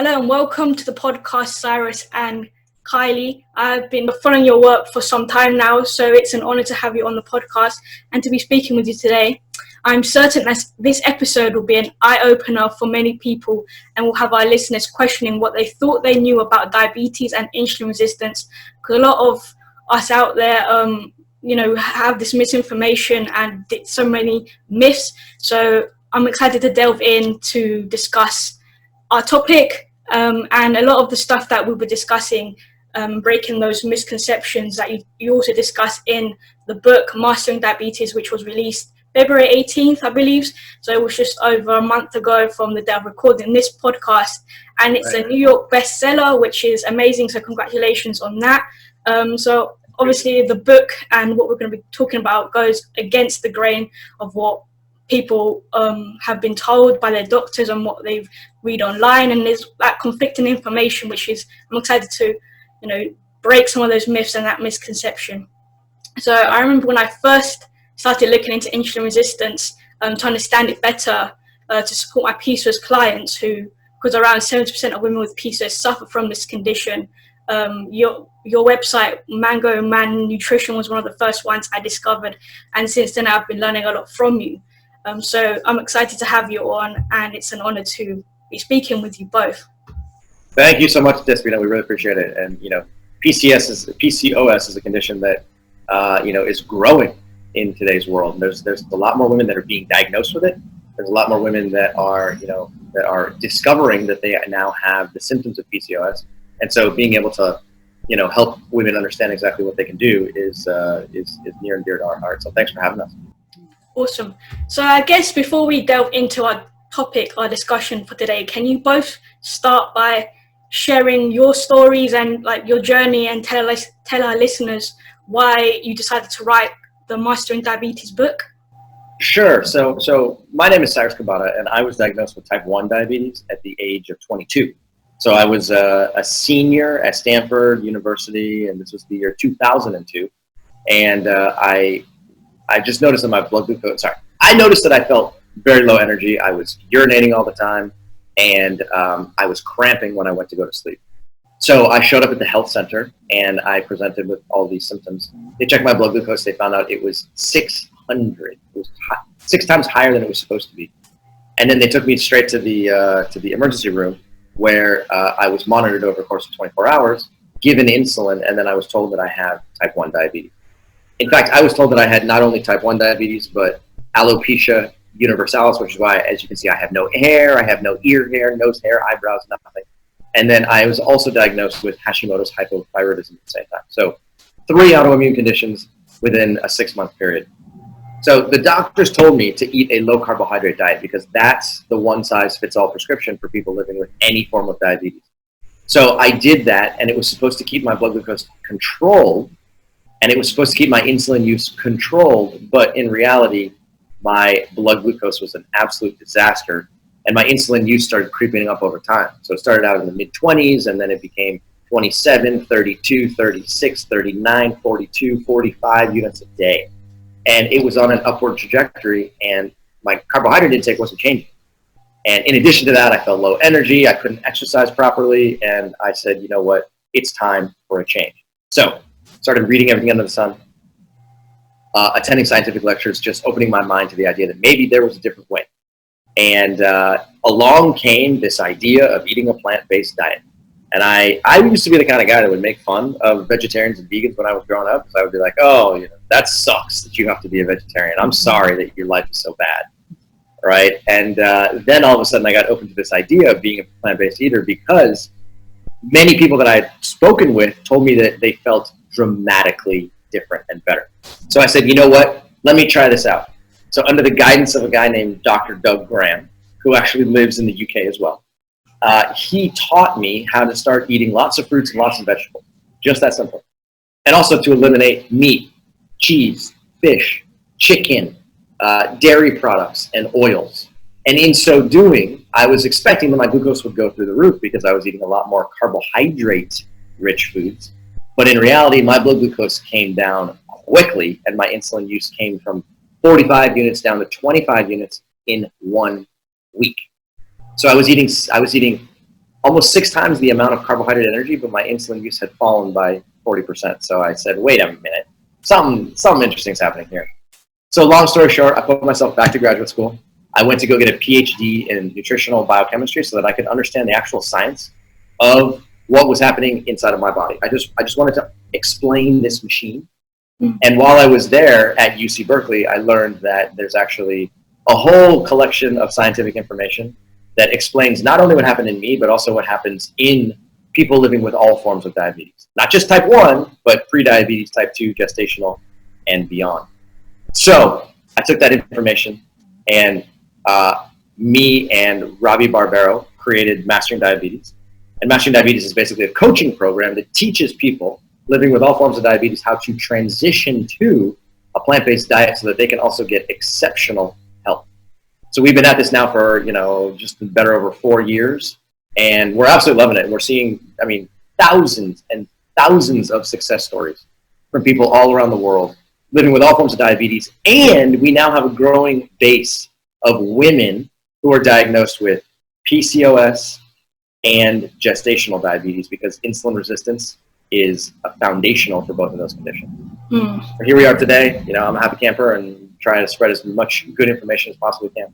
Hello and welcome to the podcast, Cyrus and Kylie. I've been following your work for some time now, so it's an honor to have you on the podcast and to be speaking with you today. I'm certain that this episode will be an eye-opener for many people and will have our listeners questioning what they thought they knew about diabetes and insulin resistance, because a lot of us out there have this misinformation and so many myths. So I'm excited to delve in to discuss our topic and a lot of the stuff that we were discussing, breaking those misconceptions that you also discuss in the book Mastering Diabetes, which was released February 18th, I believe. So it was just over a month ago from the day of recording this podcast, and it's a New York bestseller, which is amazing. So congratulations on that. So obviously the book and what we're going to be talking about goes against the grain of what people have been told by their doctors and what they've read online, and there's that conflicting information, which is I'm excited to break some of those myths and that misconception. So I remember when I first started looking into insulin resistance to understand it better, to support my PCOS clients, because around 70% of women with PCOS suffer from this condition. Your website, Mango Man Nutrition, was one of the first ones I discovered, and since then I've been learning a lot from you. So I'm excited to have you on, and it's an honor to be speaking with you both. Thank you so much, Despina. We really appreciate it. And PCOS is a condition that is growing in today's world. There's a lot more women that are being diagnosed with it. There's a lot more women that are discovering that they now have the symptoms of PCOS. And so being able to help women understand exactly what they can do is near and dear to our heart. So thanks for having us. Awesome. So I guess before we delve into our topic, our discussion for today, can you both start by sharing your stories and your journey, and tell our listeners why you decided to write the Mastering Diabetes book? Sure. So my name is Cyrus Khambatta, and I was diagnosed with type 1 diabetes at the age of 22. So I was a senior at Stanford University, and this was the year 2002. And I just noticed that my blood glucose, I noticed that I felt very low energy. I was urinating all the time, and I was cramping when I went to go to sleep. So I showed up at the health center, and I presented with all these symptoms. They checked my blood glucose. They found out it was 600. It was 6 times higher than it was supposed to be. And then they took me straight to the emergency room, where I was monitored over the course of 24 hours, given insulin, and then I was told that I have type 1 diabetes. In fact, I was told that I had not only type 1 diabetes, but alopecia universalis, which is why, as you can see, I have no hair, I have no ear hair, nose hair, eyebrows, nothing. And then I was also diagnosed with Hashimoto's hypothyroidism at the same time. So 3 autoimmune conditions within a 6-month period. So the doctors told me to eat a low carbohydrate diet, because that's the one-size-fits-all prescription for people living with any form of diabetes. So I did that, and it was supposed to keep my blood glucose controlled, and it was supposed to keep my insulin use controlled, but in reality, my blood glucose was an absolute disaster, and my insulin use started creeping up over time. So it started out in the mid-20s, and then it became 27, 32, 36, 39, 42, 45 units a day. And it was on an upward trajectory, and my carbohydrate intake wasn't changing. And in addition to that, I felt low energy, I couldn't exercise properly, and I said, you know what, it's time for a change. So started reading everything under the sun, attending scientific lectures, just opening my mind to the idea that maybe there was a different way. And along came this idea of eating a plant-based diet. And I used to be the kind of guy that would make fun of vegetarians and vegans when I was growing up, because I would be like, oh, that sucks that you have to be a vegetarian. I'm sorry that your life is so bad, right? And then all of a sudden I got open to this idea of being a plant-based eater, because many people that I had spoken with told me that they felt dramatically different and better. So I said, you know what, let me try this out. So under the guidance of a guy named Dr. Doug Graham, who actually lives in the UK as well, he taught me how to start eating lots of fruits and lots of vegetables, just that simple. And also to eliminate meat, cheese, fish, chicken, dairy products, and oils. And in so doing, I was expecting that my glucose would go through the roof, because I was eating a lot more carbohydrate-rich foods. But in reality, my blood glucose came down quickly, and my insulin use came from 45 units down to 25 units in 1 week. So I was eating almost 6 times the amount of carbohydrate energy, but my insulin use had fallen by 40%. So I said, wait a minute, something interesting is happening here. So long story short, I put myself back to graduate school. I went to go get a PhD in nutritional biochemistry so that I could understand the actual science of what was happening inside of my body. I just wanted to explain this machine. And while I was there at UC Berkeley, I learned that there's actually a whole collection of scientific information that explains not only what happened in me, but also what happens in people living with all forms of diabetes. Not just type 1, but pre-diabetes, type 2, gestational, and beyond. So I took that information, and me and Robbie Barbero created Mastering Diabetes. And Mastering Diabetes is basically a coaching program that teaches people living with all forms of diabetes how to transition to a plant-based diet so that they can also get exceptional health. So we've been at this now for, just better over 4 years, and we're absolutely loving it. We're seeing, thousands and thousands of success stories from people all around the world living with all forms of diabetes. And we now have a growing base of women who are diagnosed with PCOS and gestational diabetes, because insulin resistance is foundational for both of those conditions. But here we are today. I'm a happy camper and trying to spread as much good information as possibly can.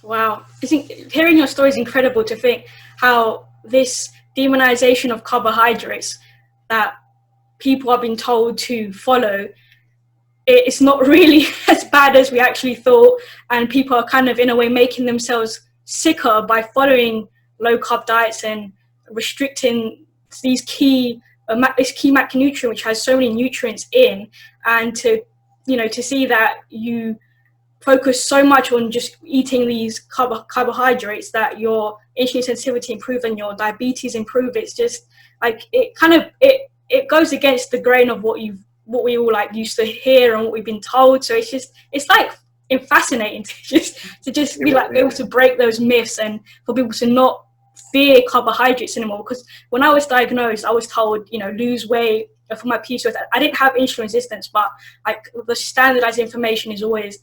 Wow. I think hearing your story is incredible, to think how this demonization of carbohydrates that people have been told to follow, it's not really as bad as we actually thought, and people are kind of in a way making themselves sicker by following low carb diets and restricting these key macronutrient, which has so many nutrients in, and to see that you focus so much on just eating these carbohydrates that your insulin sensitivity improve and your diabetes improve. It's just like it goes against the grain of what we all used to hear and what we've been told. So it's fascinating to just be able to break those myths and for people to not fear carbohydrates anymore. Because when I was diagnosed, I was told, lose weight for my PCOS. I didn't have insulin resistance, but the standardized information is always,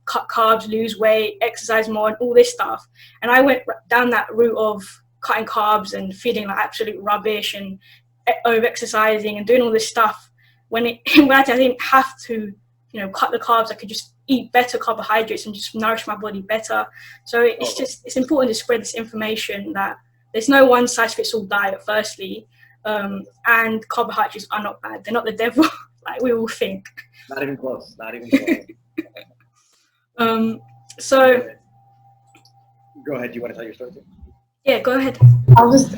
cut carbs, lose weight, exercise more, and all this stuff. And I went down that route of cutting carbs and feeding absolute rubbish and over exercising and doing all this stuff when I didn't have to, cut the carbs. I could just eat better carbohydrates and just nourish my body better. So it's important to spread this information that there's no one size fits all diet, firstly, and carbohydrates are not bad. They're not the devil like we all think. Not even close. So go ahead. Do you want to tell your story too? Yeah, go ahead. I'll just,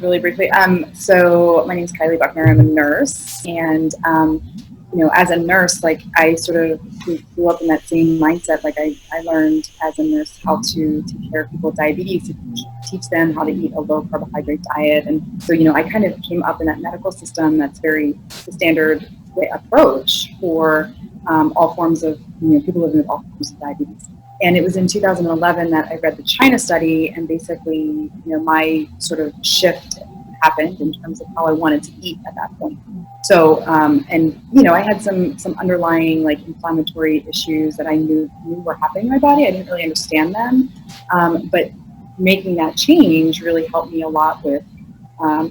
really briefly. So my name is Kylie Buckner. I'm a nurse, and as a nurse, I sort of grew up in that same mindset. I learned as a nurse how to take care of people with diabetes, to teach them how to eat a low carbohydrate diet. And so, I kind of came up in that medical system that's very the standard approach for all forms of, people living with all forms of diabetes. And it was in 2011 that I read the China study, and basically, my sort of shift happened in terms of how I wanted to eat at that point. So, I had some underlying inflammatory issues that I knew were happening in my body. I didn't really understand them, but making that change really helped me a lot with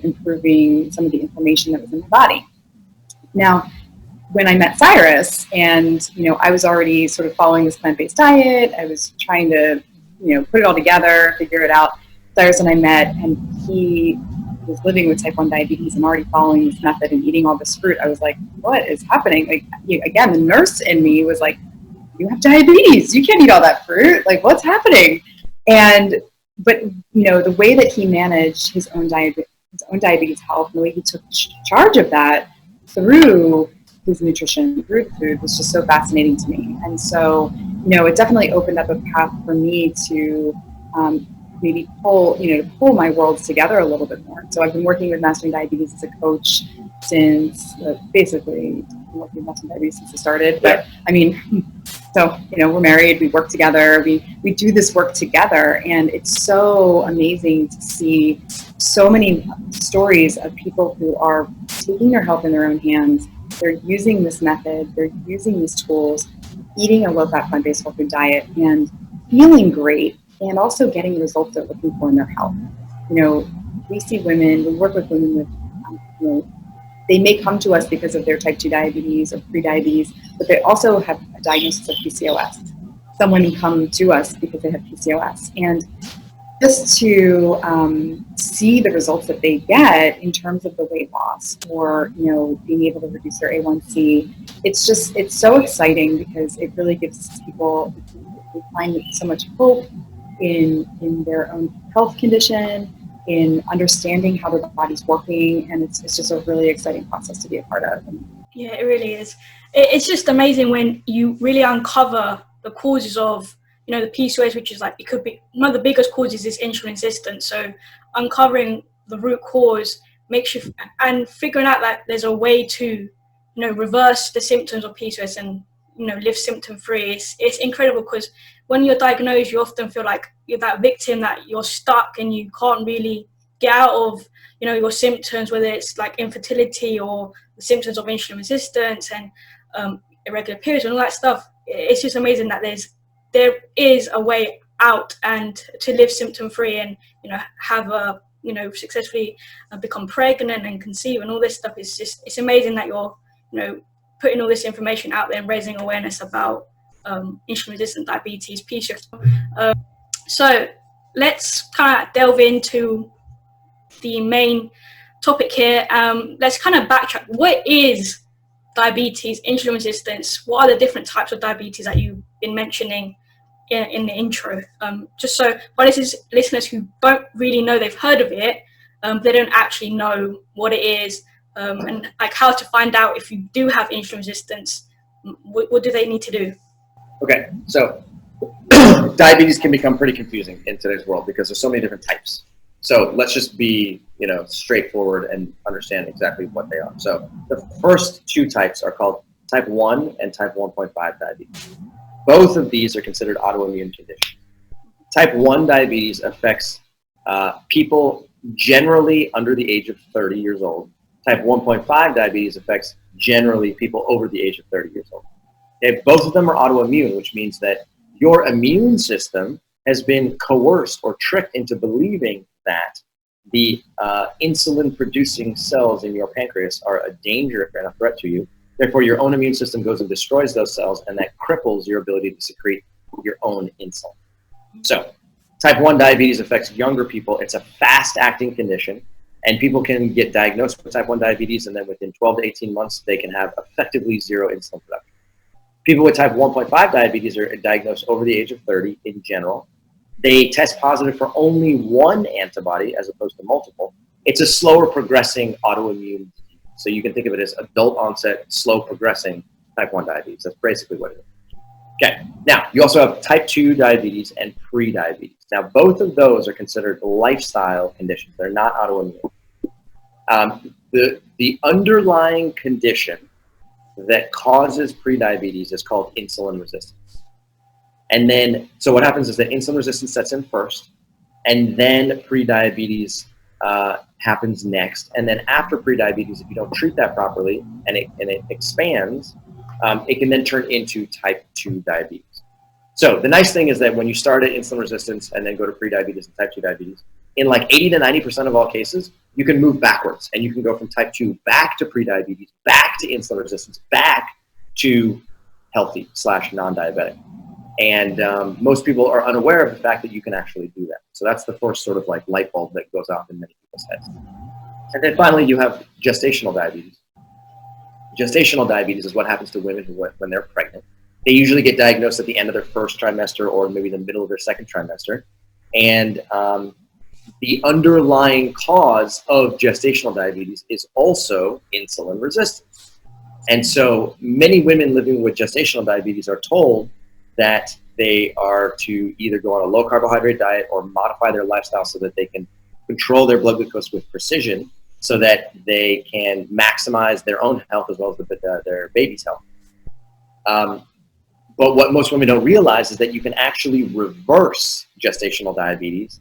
improving some of the inflammation that was in my body. Now, when I met Cyrus, and I was already sort of following this plant-based diet, I was trying to put it all together, figure it out. Cyrus and I met, and he was living with type 1 diabetes and already following this method and eating all this fruit. I was like, what is happening? Again, the nurse in me was like, you have diabetes, you can't eat all that fruit, what's happening? But the way that he managed his own diabetes health, the way he took charge of that through his nutrition, through food, was just so fascinating to me. And so, it definitely opened up a path for me to maybe pull my worlds together a little bit more. So I've been working with Mastering Diabetes as a coach since basically working with Mastering Diabetes since it started. But we're married, we work together, we do this work together, and it's so amazing to see so many stories of people who are taking their health in their own hands. They're using this method, they're using these tools, eating a low-fat, plant-based whole food diet, and feeling great, and also getting the results they're looking for in their health. we see women, we work with women with, they may come to us because of their type 2 diabetes or pre-diabetes, but they also have a diagnosis of PCOS. Some women come to us because they have PCOS. And just to see the results that they get in terms of the weight loss or, being able to reduce their A1C, it's so exciting because it really gives people, they find so much hope in their own health condition, in understanding how their body's working, and it's just a really exciting process to be a part of. Yeah, it really is. It's just amazing when you really uncover the causes of, the PCOS, which is it could be one of the biggest causes is insulin resistance. So uncovering the root cause makes you, and figuring out that there's a way to, reverse the symptoms of PCOS and, live symptom free. It's incredible because when you're diagnosed, you often feel like you're that victim, that you're stuck and you can't really get out of, your symptoms, whether it's like infertility or the symptoms of insulin resistance and irregular periods and all that stuff. It's just amazing that there is a way out and to live symptom free and, have a, successfully become pregnant and conceive and all this stuff. It's amazing that you're, putting all this information out there and raising awareness about insulin resistant diabetes, PCOS. So let's kind of delve into the main topic here. Let's kind of backtrack. What is diabetes, insulin resistance? What are the different types of diabetes that you've been mentioning in the intro? Just so for listeners who don't really know, they've heard of it, they don't actually know what it is, and like how to find out if you do have insulin resistance. What do they need to do? Okay, so diabetes can become pretty confusing in today's world because there's so many different types. So let's just be, straightforward and understand exactly what they are. So the first two types are called type 1 and type 1.5 diabetes. Both of these are considered autoimmune conditions. Type 1 diabetes affects people generally under the age of 30 years old. Type 1.5 diabetes affects generally people over the age of 30 years old. Okay, both of them are autoimmune, which means that your immune system has been coerced or tricked into believing that the insulin-producing cells in your pancreas are a danger and a threat to you. Therefore, your own immune system goes and destroys those cells, and that cripples your ability to secrete your own insulin. So, type 1 diabetes affects younger people. It's a fast-acting condition, and people can get diagnosed with type 1 diabetes, and then within 12 to 18 months, they can have effectively zero insulin production. People with type 1.5 diabetes are diagnosed over the age of 30 in general. They test positive for only one antibody as opposed to multiple. It's a slower progressing autoimmune disease. So you can think of it as adult onset, slow progressing type 1 diabetes. That's basically what it is. Okay, now you also have type 2 diabetes and pre-diabetes. Now both of those are considered lifestyle conditions. They're not autoimmune. The underlying condition that causes pre-diabetes is called insulin resistance. And then, so what happens is that insulin resistance sets in first, and then pre-diabetes happens next. And then after pre-diabetes, if you don't treat that properly and it expands, it can then turn into type 2 diabetes. So the nice thing is that when you start at insulin resistance and then go to pre-diabetes and type 2 diabetes, in like 80 to 90% of all cases, you can move backwards and you can go from type 2 back to pre-diabetes, back to insulin resistance, back to healthy / non-diabetic. And most people are unaware of the fact that you can actually do that. So that's the first sort of like light bulb that goes off in many people's heads. And then finally, you have gestational diabetes. Gestational diabetes is what happens to women when they're pregnant. They usually get diagnosed at the end of their first trimester or maybe the middle of their second trimester. And the underlying cause of gestational diabetes is also insulin resistance. And so many women living with gestational diabetes are told that they are to either go on a low carbohydrate diet or modify their lifestyle so that they can control their blood glucose with precision so that they can maximize their own health as well as their baby's health. But what most women don't realize is that you can actually reverse gestational diabetes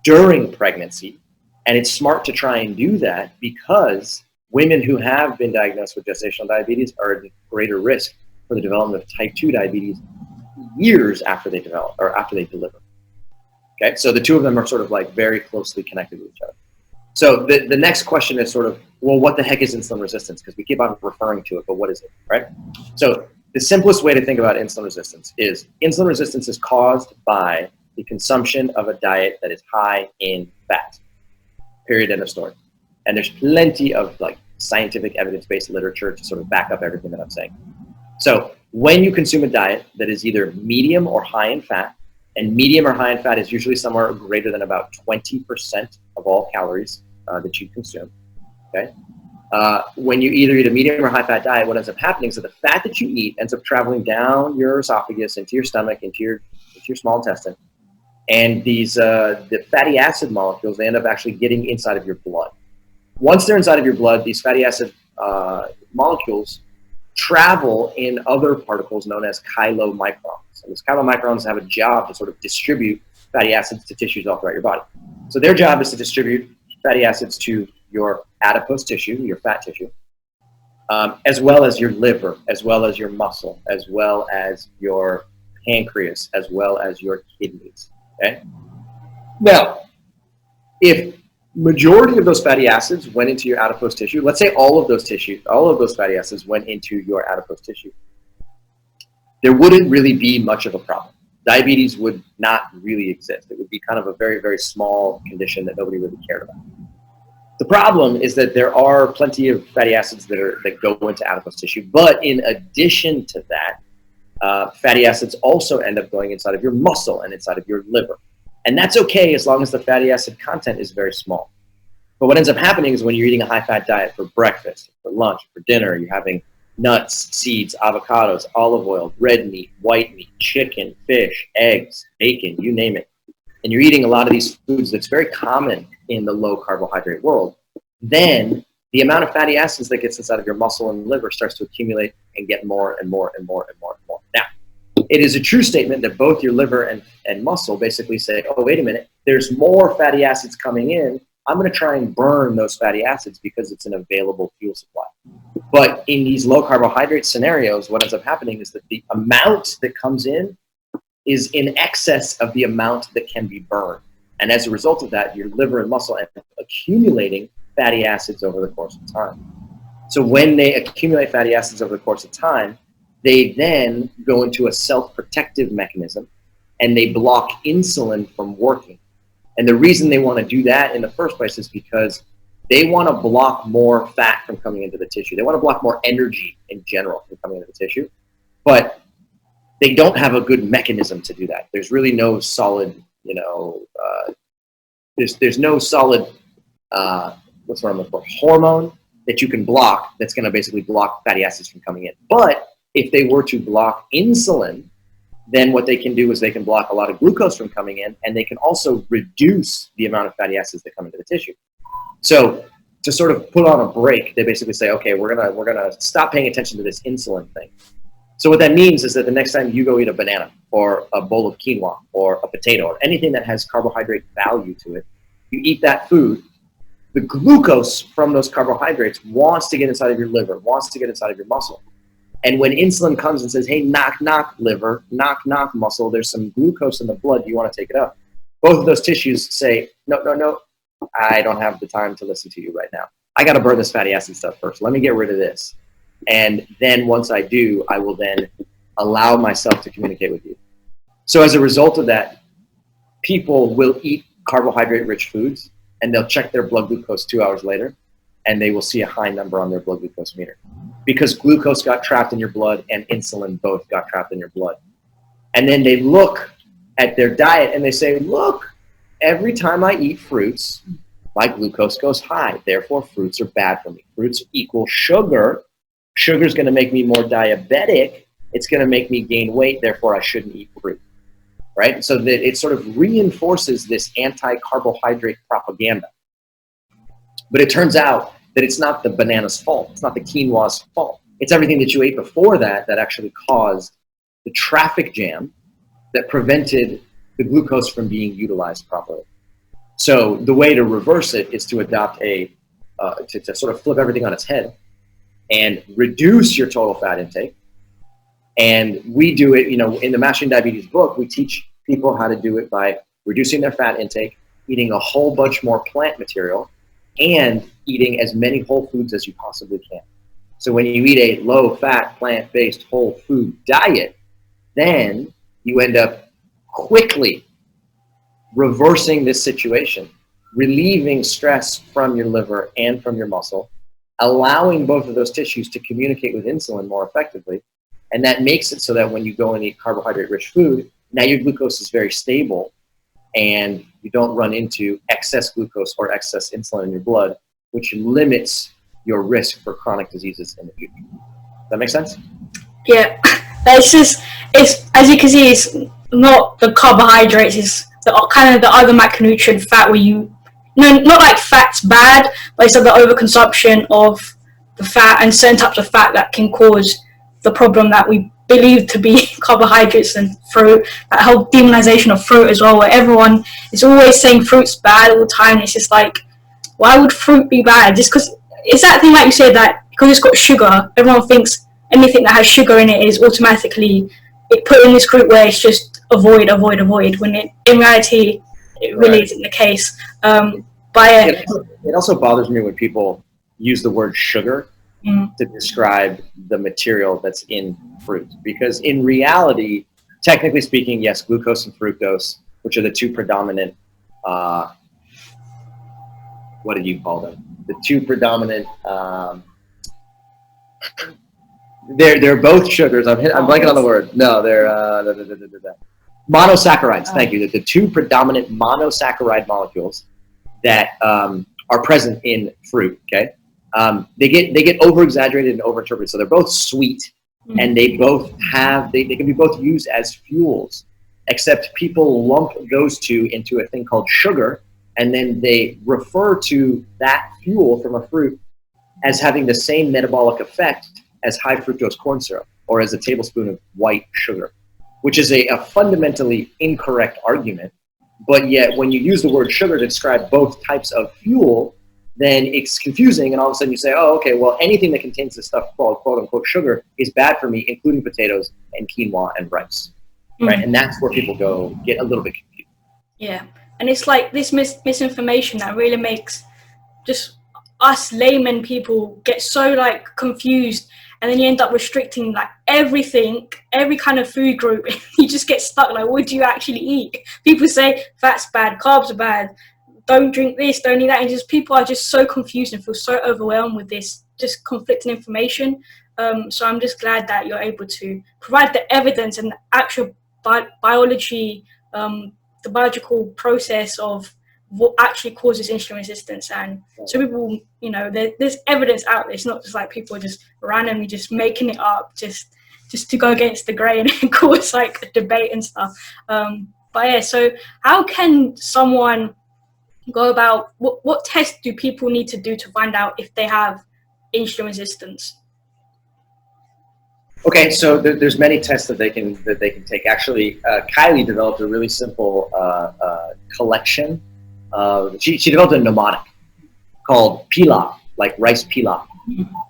during pregnancy. And it's smart to try and do that because women who have been diagnosed with gestational diabetes are at greater risk for the development of type 2 diabetes years after they develop or after they deliver. Okay, so the two of them are sort of like very closely connected with each other. So the next question is sort of, well, what the heck is insulin resistance? Because we keep on referring to it, but what is it, right? So the simplest way to think about insulin resistance is caused by the consumption of a diet that is high in fat. Period, end of story. And there's plenty of like scientific evidence-based literature to sort of back up everything that I'm saying. So when you consume a diet that is either medium or high in fat, and medium or high in fat is usually somewhere greater than about 20% of all calories that you consume, okay? When you either eat a medium or high fat diet, what ends up happening is that the fat that you eat ends up traveling down your esophagus, into your stomach, into your small intestine. And these the fatty acid molecules, they end up actually getting inside of your blood. Once they're inside of your blood, these fatty acid molecules travel in other particles known as chylomicrons. And these chylomicrons have a job to sort of distribute fatty acids to tissues all throughout your body. So their job is to distribute fatty acids to your adipose tissue, your fat tissue, as well as your liver, as well as your muscle, as well as your pancreas, as well as your kidneys. Okay. Now, if majority of those fatty acids went into your adipose tissue, let's say all of those fatty acids went into your adipose tissue, there wouldn't really be much of a problem. Diabetes would not really exist. It would be kind of a very, very small condition that nobody really cared about. The problem is that there are plenty of fatty acids that go into adipose tissue, but in addition to that, fatty acids also end up going inside of your muscle and inside of your liver. And that's okay as long as the fatty acid content is very small. But what ends up happening is when you're eating a high-fat diet for breakfast, for lunch, for dinner, you're having nuts, seeds, avocados, olive oil, red meat, white meat, chicken, fish, eggs, bacon, you name it. And you're eating a lot of these foods that's very common in the low-carbohydrate world. Then the amount of fatty acids that gets inside of your muscle and liver starts to accumulate and get more and more and more and more and more. Now, it is a true statement that both your liver and muscle basically say, oh, wait a minute, there's more fatty acids coming in. I'm going to try and burn those fatty acids because it's an available fuel supply. But in these low carbohydrate scenarios, what ends up happening is that the amount that comes in is in excess of the amount that can be burned. And as a result of that, your liver and muscle end up accumulating fatty acids over the course of time. So when they accumulate fatty acids over the course of time, they then go into a self-protective mechanism and they block insulin from working. And the reason they want to do that in the first place is because they want to block more fat from coming into the tissue. They want to block more energy in general from coming into the tissue. But they don't have a good mechanism to do that. There's really no solid, there's no solid, what's what I'm looking for, hormone that you can block that's going to basically block fatty acids from coming in. But if they were to block insulin, then what they can do is they can block a lot of glucose from coming in, and they can also reduce the amount of fatty acids that come into the tissue. So to sort of put on a break, they basically say, okay, we're gonna stop paying attention to this insulin thing. So what that means is that the next time you go eat a banana or a bowl of quinoa or a potato or anything that has carbohydrate value to it, you eat that food, the glucose from those carbohydrates wants to get inside of your liver, wants to get inside of your muscle. And when insulin comes and says, hey, knock, knock, liver, knock, knock, muscle, there's some glucose in the blood, do you want to take it up? Both of those tissues say, no, I don't have the time to listen to you right now. I got to burn this fatty acid stuff first. Let me get rid of this. And then once I do, I will then allow myself to communicate with you. So as a result of that, people will eat carbohydrate-rich foods, and they'll check their blood glucose 2 hours later, and they will see a high number on their blood glucose meter. Because glucose got trapped in your blood and insulin both got trapped in your blood. And then they look at their diet and they say, look, every time I eat fruits, my glucose goes high. Therefore, fruits are bad for me. Fruits equal sugar. Sugar is going to make me more diabetic. It's going to make me gain weight. Therefore, I shouldn't eat fruit. Right? So that it sort of reinforces this anti-carbohydrate propaganda. But it turns out that it's not the banana's fault. It's not the quinoa's fault. It's everything that you ate before that that actually caused the traffic jam that prevented the glucose from being utilized properly. So the way to reverse it is to adopt to sort of flip everything on its head and reduce your total fat intake. And we do it, in the Mastering Diabetes book, we teach people how to do it by reducing their fat intake, eating a whole bunch more plant material, and eating as many whole foods as you possibly can. So when you eat a low-fat, plant-based whole food diet, then you end up quickly reversing this situation, relieving stress from your liver and from your muscle, allowing both of those tissues to communicate with insulin more effectively. And that makes it so that when you go and eat carbohydrate-rich food, now your glucose is very stable and you don't run into excess glucose or excess insulin in your blood, which limits your risk for chronic diseases in the future. Does that make sense? Yeah, it's as you can see, it's not the carbohydrates, it's the kind of the other macronutrient fat where not like fat's bad, but it's like the overconsumption of the fat and certain types of fat that can cause the problem that we believe to be carbohydrates and fruit, that whole demonization of fruit as well, where everyone is always saying fruit's bad all the time. It's just like, why would fruit be bad? Just because it's that thing like you said, that because it's got sugar, everyone thinks anything that has sugar in it is automatically put in this group where it's just avoid, when in reality it really isn't the case. It also bothers me when people use the word sugar to describe the material that's in fruit, because in reality, technically speaking, yes, glucose and fructose, which are the two predominant, what do you call them? The two predominant, they're both sugars. I'm blanking on the word. No, they're monosaccharides. Thank you. The two predominant monosaccharide molecules that are present in fruit. Okay, they get over exaggerated and over interpreted. So they're both sweet, and they both have they can be both used as fuels. Except people lump those two into a thing called sugar, and then they refer to that fuel from a fruit as having the same metabolic effect as high fructose corn syrup or as a tablespoon of white sugar, which is a fundamentally incorrect argument. But yet when you use the word sugar to describe both types of fuel, then it's confusing, and all of a sudden you say, oh, okay, well, anything that contains this stuff called quote-unquote sugar is bad for me, including potatoes and quinoa and rice, right? And that's where people get a little bit confused. Yeah, and it's like this misinformation that really makes just us layman people get so like confused, and then you end up restricting like everything, every kind of food group. You just get stuck like, what do you actually eat? People say fat's bad, carbs are bad, don't drink this, don't eat that, and just people are just so confused and feel so overwhelmed with this just conflicting information. So I'm just glad that you're able to provide the evidence and the actual biology, the biological process of what actually causes insulin resistance. And so people, there's evidence out there. It's not just like people are just randomly just making it up just to go against the grain and cause like a debate and stuff. But yeah, so how can someone go about, what tests do people need to do to find out if they have insulin resistance? Okay, so there's many tests that they can take. Actually, Kylie developed a really simple collection. She developed a mnemonic called pilaf, like rice pilaf.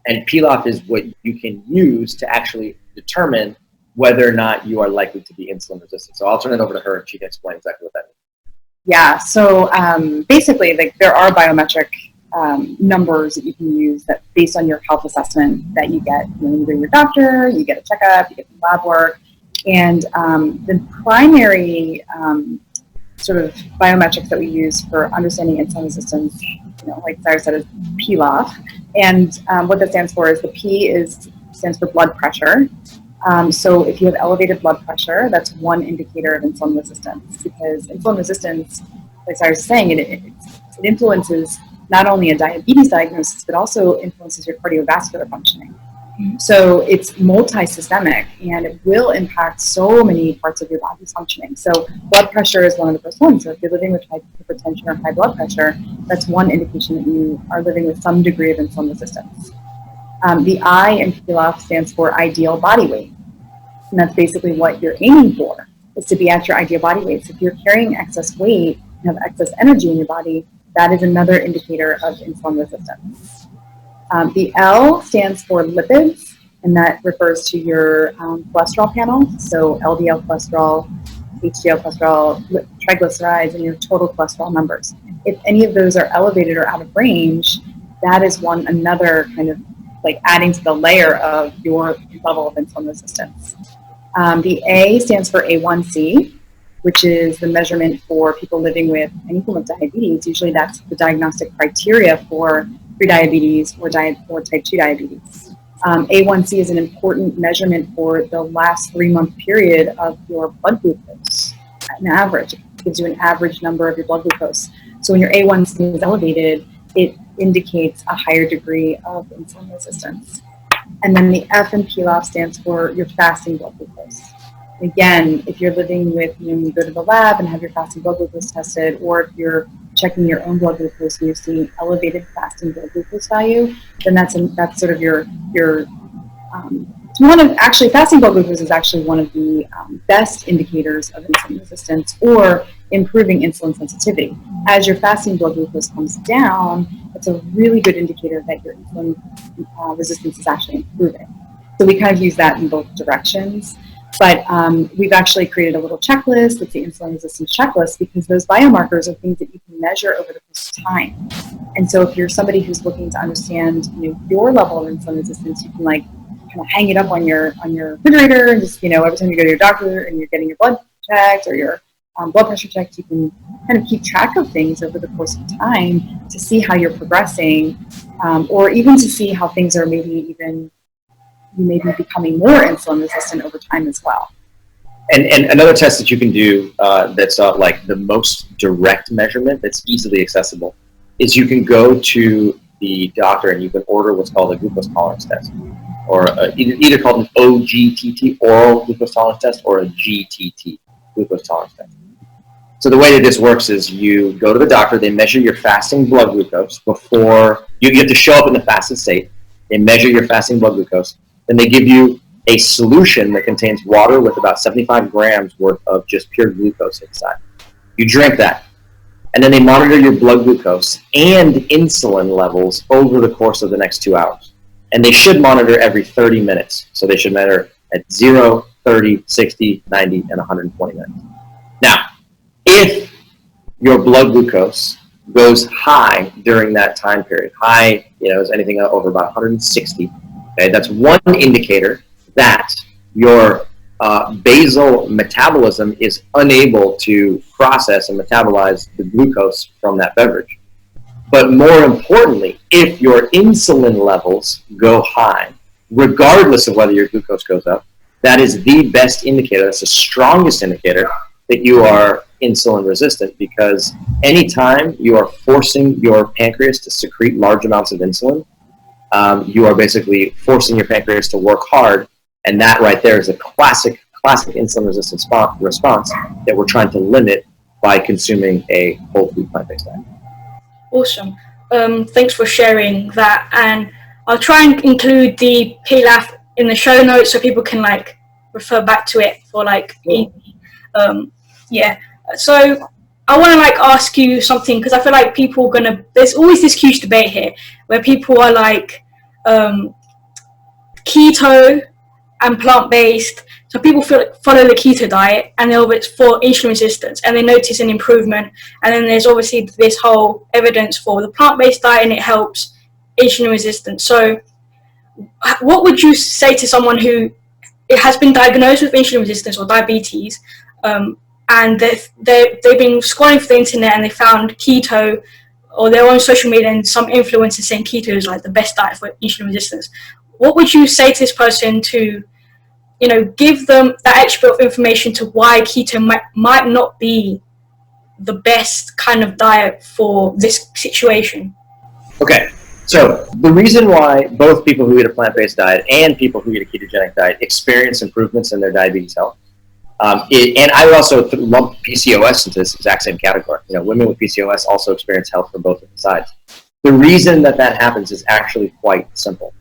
And pilaf is what you can use to actually determine whether or not you are likely to be insulin resistant. So I'll turn it over to her and she can explain exactly what that means. Yeah, so basically, like, there are biometric numbers that you can use that based on your health assessment that you get when you go to your doctor, you get a checkup, you get some lab work, and the primary sort of biometrics that we use for understanding insulin resistance, like Cyrus said, is pilaf, and what that stands for is the P stands for blood pressure. So if you have elevated blood pressure, that's one indicator of insulin resistance, because insulin resistance, like Cyrus is saying, it influences not only a diabetes diagnosis, but also influences your cardiovascular functioning. So it's multi-systemic, and it will impact so many parts of your body's functioning. So blood pressure is one of the first ones. So if you're living with hypertension or high blood pressure, that's one indication that you are living with some degree of insulin resistance. The I in pilaf stands for ideal body weight. And that's basically what you're aiming for, is to be at your ideal body weight. So if you're carrying excess weight and have excess energy in your body, that is another indicator of insulin resistance. The L stands for lipids, and that refers to your cholesterol panel. So LDL cholesterol, HDL cholesterol, triglycerides, and your total cholesterol numbers. If any of those are elevated or out of range, that is another kind of like adding to the layer of your level of insulin resistance. The A stands for A1C, which is the measurement for people living with any form of diabetes. Usually that's the diagnostic criteria for prediabetes or type 2 diabetes. A1C is an important measurement for the last 3-month period of your blood glucose. An average, it gives you an average number of your blood glucose. So when your A1C is elevated, it indicates a higher degree of insulin resistance. And then the F in PLAF stands for your fasting blood glucose. Again, if you're living with, you go to the lab and have your fasting blood glucose tested, or if you're checking your own blood glucose and you're seeing elevated fasting blood glucose value, then that's sort of your fasting blood glucose is actually one of the best indicators of insulin resistance or improving insulin sensitivity. As your fasting blood glucose comes down, it's a really good indicator that your insulin resistance is actually improving. So we kind of use that in both directions. But we've actually created a little checklist. It's the insulin resistance checklist, because those biomarkers are things that you can measure over the course of time. And so if you're somebody who's looking to understand your level of insulin resistance, you can like kind of hang it up on your refrigerator, and just every time you go to your doctor and you're getting your blood checked or your blood pressure checked, you can kind of keep track of things over the course of time to see how you're progressing, or even to see how things are you may be becoming more insulin resistant over time as well. And another test that you can do that's like the most direct measurement that's easily accessible is you can go to the doctor and you can order what's called a glucose tolerance test, or either called an OGTT, oral glucose tolerance test, or a GTT, glucose tolerance test. So the way that this works is you go to the doctor, they measure your fasting blood glucose before you get to show up in the fasted state. They measure your fasting blood glucose. Then they give you a solution that contains water with about 75 grams worth of just pure glucose inside. You drink that. And then they monitor your blood glucose and insulin levels over the course of the next 2 hours. And they should monitor every 30 minutes. So they should measure at 0, 30, 60, 90, and 120 minutes. Now, if your blood glucose goes high during that time period, high, is anything over about 160, okay, that's one indicator that your basal metabolism is unable to process and metabolize the glucose from that beverage. But more importantly, if your insulin levels go high, regardless of whether your glucose goes up, that is the best indicator, that's the strongest indicator that you are insulin resistant, because anytime you are forcing your pancreas to secrete large amounts of insulin, you are basically forcing your pancreas to work hard, and that right there is a classic insulin resistance response that we're trying to limit by consuming a whole food plant-based diet. Awesome. Thanks for sharing that, and I'll try and include the PLAF in the show notes so people can refer back to it for So I want to ask you something, because I feel like people there's always this huge debate here where people are keto and plant-based. So people follow the keto diet and it's for insulin resistance and they notice an improvement. And then there's obviously this whole evidence for the plant-based diet and it helps insulin resistance. So what would you say to someone who has been diagnosed with insulin resistance or diabetes, and they've been scrolling through the internet and they found keto, or they're on social media and some influencers saying keto is the best diet for insulin resistance? What would you say to this person to, give them that extra bit of information to why keto might not be the best kind of diet for this situation? Okay. So the reason why both people who eat a plant-based diet and people who eat a ketogenic diet experience improvements in their diabetes health, and I would also lump PCOS into this exact same category. Women with PCOS also experience health from both of the sides. The reason that happens is actually quite simple.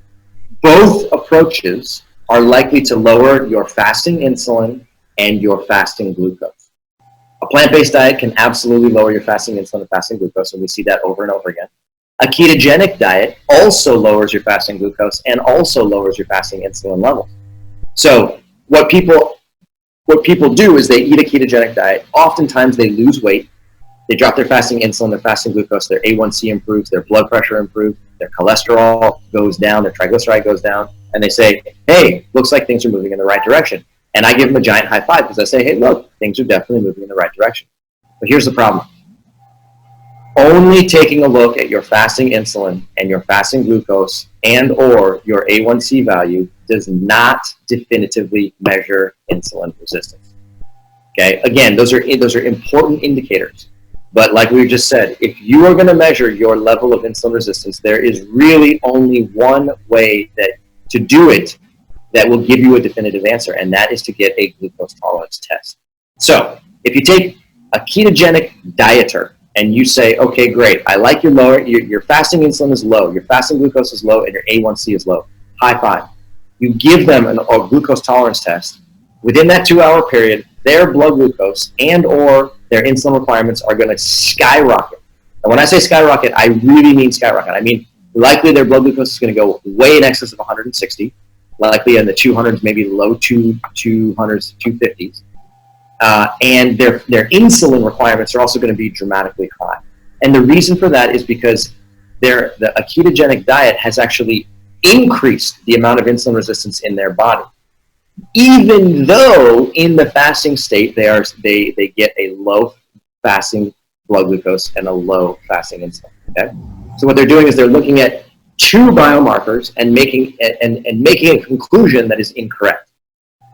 Both approaches are likely to lower your fasting insulin and your fasting glucose. A plant-based diet can absolutely lower your fasting insulin and fasting glucose, and we see that over and over again. A ketogenic diet also lowers your fasting glucose and also lowers your fasting insulin levels. So what what people do is they eat a ketogenic diet. Oftentimes they lose weight. They drop their fasting insulin, their fasting glucose, their A1C improves, their blood pressure improves, their cholesterol goes down, their triglyceride goes down, and they say, hey, looks like things are moving in the right direction. And I give them a giant high five because I say, hey, look, things are definitely moving in the right direction. But here's the problem. Only taking a look at your fasting insulin and your fasting glucose and or your A1C value does not definitively measure insulin resistance. Okay, again, those are important indicators. But like we just said, if you are going to measure your level of insulin resistance, there is really only one way to do it that will give you a definitive answer, and that is to get a glucose tolerance test. So if you take a ketogenic dieter and you say, okay, great, I like your fasting insulin is low, your fasting glucose is low, and your A1C is low, high five. You give them a glucose tolerance test. Within that 2-hour period, their blood glucose and or their insulin requirements are going to skyrocket. And when I say skyrocket, I really mean skyrocket. I mean, likely their blood glucose is going to go way in excess of 160, likely in the 200s, maybe low 200s, 250s. And their insulin requirements are also going to be dramatically high. And the reason for that is because a ketogenic diet has actually increased the amount of insulin resistance in their body, even though in the fasting state they get a low fasting blood glucose and a low fasting insulin. Okay, so what they're doing is they're looking at two biomarkers and making a conclusion that is incorrect.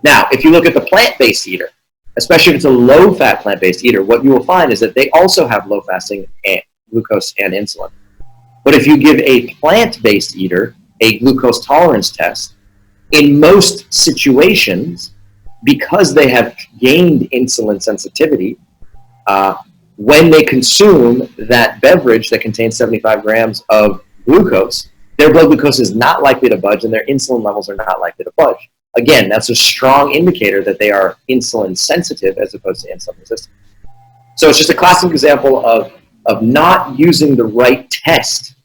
Now, if you look at the plant-based eater, especially if it's a low-fat plant-based eater, what you will find is that they also have low fasting glucose and insulin. But if you give a plant-based eater a glucose tolerance test, in most situations, because they have gained insulin sensitivity, when they consume that beverage that contains 75 grams of glucose, their blood glucose is not likely to budge and their insulin levels are not likely to budge. Again, that's a strong indicator that they are insulin sensitive as opposed to insulin resistant. So it's just a classic example of not using the right test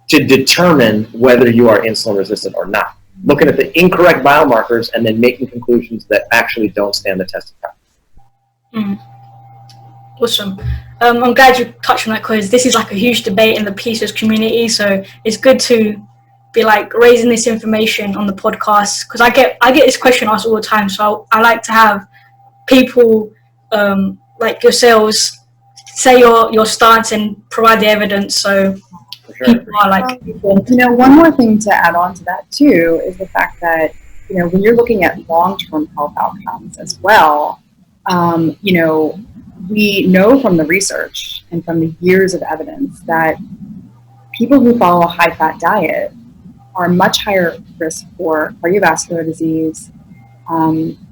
to determine whether you are insulin resistant or not. Looking at the incorrect biomarkers and then making conclusions that actually don't stand the test of time. Awesome. I'm glad you touched on that because this is like a huge debate in the PCOS community. So it's good to be like raising this information on the podcast because I get this question asked all the time. So I like to have people like yourselves say your stance and provide the evidence. So people are like, one more thing to add on to that too is the fact that when you're looking at long-term health outcomes as well, we know from the research and from the years of evidence that people who follow a high-fat diet are much higher risk for cardiovascular disease,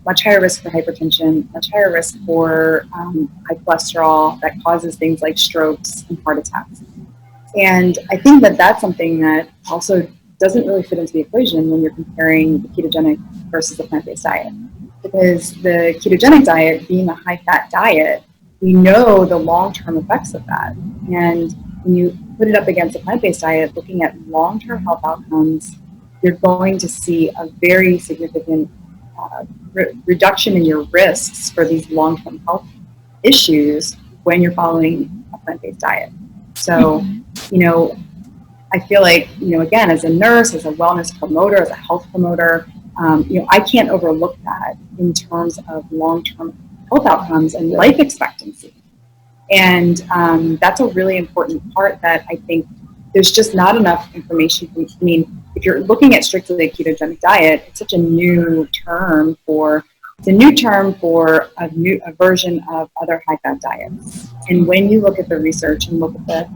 much higher risk for hypertension, much higher risk for high cholesterol that causes things like strokes and heart attacks. And I think that that's something that also doesn't really fit into the equation when you're comparing the ketogenic versus the plant-based diet. Because the ketogenic diet being a high-fat diet, we know the long-term effects of that. And when you put it up against a plant-based diet, looking at long-term health outcomes, you're going to see a very significant reduction in your risks for these long-term health issues when you're following a plant-based diet. So, I feel like, again, as a nurse, as a wellness promoter, as a health promoter, I can't overlook that in terms of long-term health outcomes and life expectancy. And that's a really important part that I think there's just not enough information. I mean, if you're looking at strictly a ketogenic diet, it's such a new term for a version of other high-fat diets. And when you look at the research and look at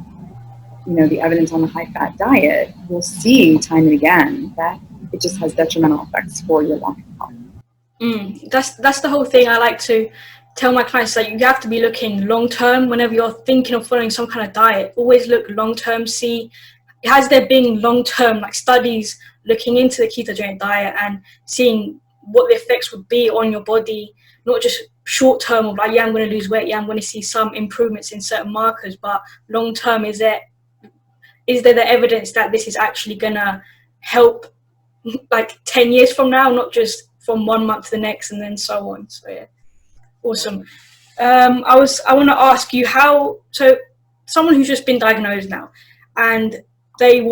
the evidence on the high-fat diet, you'll see time and again that it just has detrimental effects for your long-term health. That's the whole thing I like to tell my clients, that you have to be looking long-term whenever you're thinking of following some kind of diet. Always look long-term, see, has there been long-term studies looking into the ketogenic diet and seeing what the effects would be on your body, not just short-term of I'm going to lose weight, I'm going to see some improvements in certain markers, but long-term, is there the evidence that this is actually going to help 10 years from now, not just from 1 month to the next, and then so on. So yeah, awesome. I want to ask you so someone who's just been diagnosed now, and they've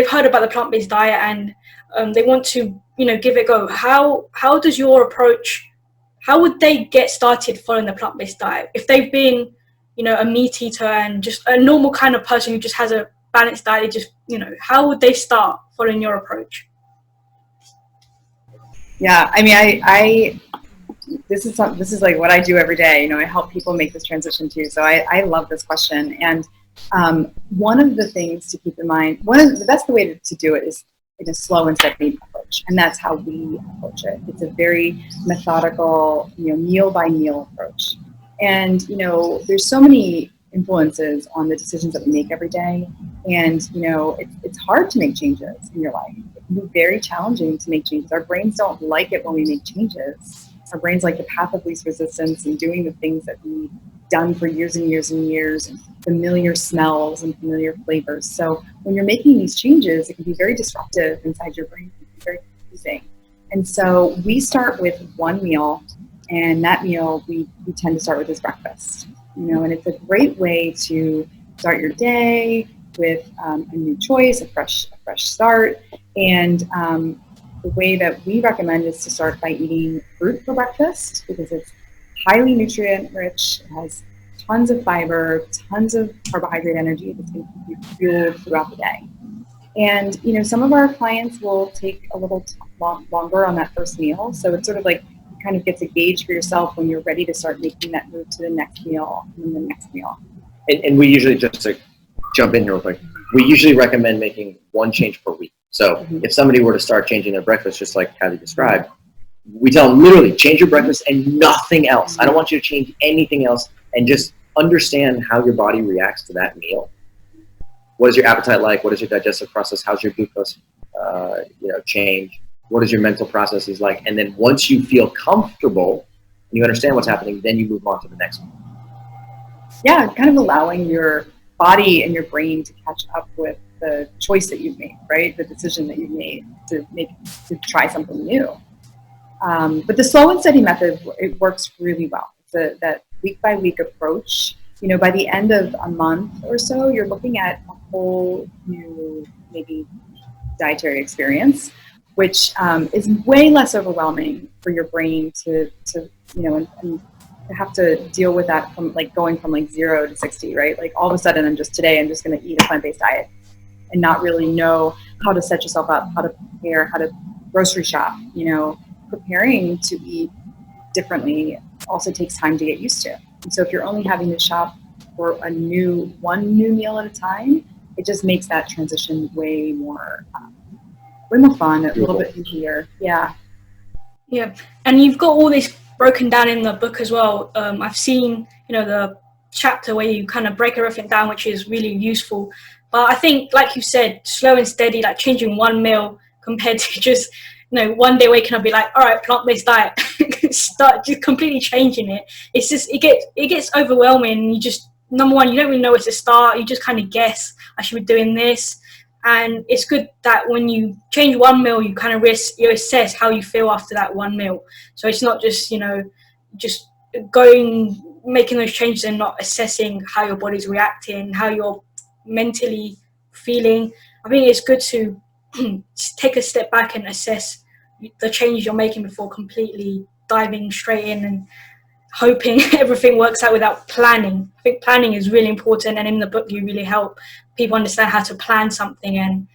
heard about the plant-based diet, and they want to give it a go. How does your approach? How would they get started following the plant-based diet if they've been a meat eater and just a normal kind of person who just has a balanced diet? How would they start following your approach? Yeah, I mean, this is like what I do every day. I help people make this transition too. So I love this question. And one of the things to keep in mind, the best way to do it is in a slow and steady approach. And that's how we approach it. It's a very methodical, meal by meal approach. And, there's so many influences on the decisions that we make every day. And, it's hard to make changes in your life. It can be very challenging to make changes. Our brains don't like it when we make changes. Our brains like the path of least resistance and doing the things that we've done for years and years and years, and familiar smells and familiar flavors. So when you're making these changes, it can be very disruptive inside your brain. It can be very confusing. And so we start with one meal, and that meal we tend to start with is breakfast. And it's a great way to start your day with a new choice, a fresh start. And the way that we recommend is to start by eating fruit for breakfast, because it's highly nutrient rich. It has tons of fiber, tons of carbohydrate energy that's going to keep you fueled throughout the day. And, some of our clients will take a little longer on that first meal. So it's sort of like it kind of gets a gauge for yourself when you're ready to start making that move to the next meal and the next meal. And we usually, just to jump in here real quick, we usually recommend making one change per week. So if somebody were to start changing their breakfast, just like Kylie described, we tell them literally change your breakfast and nothing else. I don't want you to change anything else, and just understand how your body reacts to that meal. What is your appetite like? What is your digestive process? How's your glucose change? What is your mental processes like? And then once you feel comfortable and you understand what's happening, then you move on to the next one. Yeah, kind of allowing your body and your brain to catch up with the choice that you've made, right? The decision that you've made to try something new. But the slow and steady method, it works really well. It's that week by week approach. By the end of a month or so, you're looking at a whole new, maybe dietary experience, which is way less overwhelming for your brain to and to have to deal with that from going from 0 to 60, right? Like all of a sudden I'm just going to eat a plant-based diet and not really know how to set yourself up, how to prepare, how to grocery shop. Preparing to eat differently also takes time to get used to. And so if you're only having to shop for one new meal at a time, it just makes that transition way more fun, a little bit easier. Yeah. Yeah, and you've got all this broken down in the book as well. I've seen, the chapter where you kind of break everything down, which is really useful. But I think, like you said, slow and steady, like changing one meal compared to just, one day waking up, be like, all right, plant-based diet, start just completely changing it. It's just, it gets overwhelming. You just, number one, you don't really know where to start. You just kind of guess, I should be doing this. And it's good that when you change one meal, you kind of you assess how you feel after that one meal. So it's not just, just making those changes and not assessing how your body's reacting, how you're mentally feeling. I think it's good to take a step back and assess the changes you're making before completely diving straight in and hoping everything works out without planning. I think planning is really important, and in the book you really help people understand how to plan something and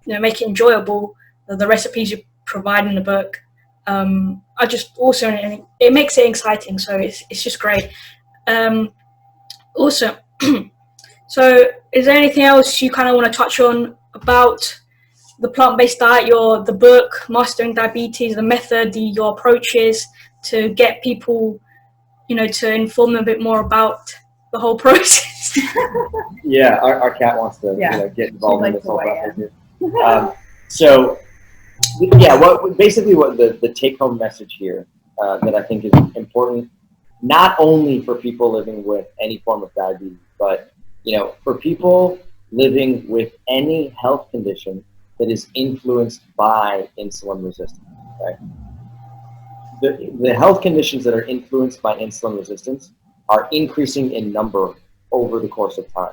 make it enjoyable. The recipes you provide in the book are just also, it makes it exciting, so it's just great. Awesome. So is there anything else you kind of want to touch on about the plant-based diet, the book, Mastering Diabetes, the method, your approaches to get people, to inform them a bit more about the whole process? Yeah, our cat wants to get involved in this whole process. So, what the take-home message here that I think is important, not only for people living with any form of diabetes, but for people living with any health condition that is influenced by insulin resistance. Okay? the health conditions that are influenced by insulin resistance are increasing in number over the course of time.